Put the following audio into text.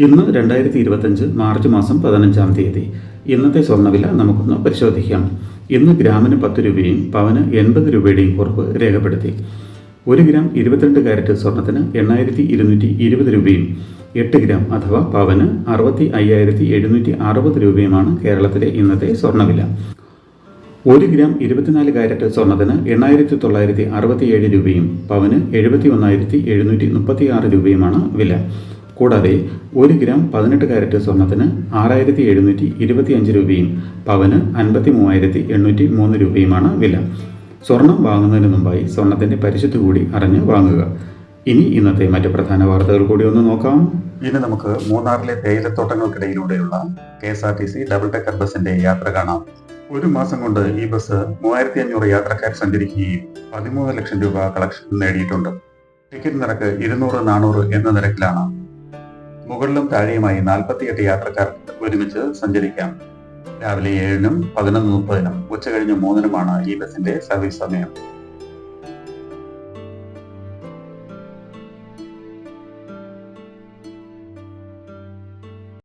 ഇന്ന് 2025 മാർച്ച് മാസം 15-ാം തീയതി. ഇന്നത്തെ സ്വർണ്ണവില നമുക്കൊന്ന് പരിശോധിക്കാം. ഇന്ന് ഗ്രാമിന് 10 രൂപയും പവന് 80 രൂപയുടെയും കുറവ് രേഖപ്പെടുത്തി. 1 ഗ്രാം 22 കാരറ്റ് സ്വർണത്തിന് 8,220 രൂപയും 8 ഗ്രാം അഥവാ പവന് 65,760 രൂപയുമാണ് കേരളത്തിലെ ഇന്നത്തെ സ്വർണ്ണവില. 1 ഗ്രാം 24 കാരറ്റ് സ്വർണത്തിന് 8,967 രൂപയും പവന് 71,736 രൂപയുമാണ് വില. കൂടാതെ 1 ഗ്രാം 18 കാരറ്റ് സ്വർണത്തിന് 6,725 രൂപയും പവന് 53,803 രൂപയുമാണ് വില. സ്വർണം വാങ്ങുന്നതിന് മുമ്പായി സ്വർണത്തിൻ്റെ പരിശുദ്ധി കൂടി അറിഞ്ഞ് വാങ്ങുക. ഇനി ഇന്നത്തെ മറ്റ് പ്രധാന വാർത്തകൾ കൂടി ഒന്ന് നോക്കാം. ഇനി നമുക്ക് മൂന്നാറിലെ തേയിലത്തോട്ടങ്ങൾക്കിടയിലൂടെയുള്ള KSRTC ഡബിൾ ഡെക്കർ ബസിന്റെ യാത്ര കാണാം. ഒരു മാസം കൊണ്ട് ഈ ബസ് 3,500 യാത്രക്കാർ സഞ്ചരിക്കുകയും 13 ലക്ഷം രൂപ കളക്ഷൻ നേടിയിട്ടുണ്ട്. ടിക്കറ്റ് നിരക്ക് 200-400 എന്ന നിരക്കിലാണ്. മുകളിലും താഴെയുമായി 48 യാത്രക്കാർക്ക് ഒരുമിച്ച് സഞ്ചരിക്കാം. രാവിലെ 7-നും 11:30-നും ഉച്ചകഴിഞ്ഞ് 3-നുമാണ് ഈ ബസിന്റെ സർവീസ് സമയം.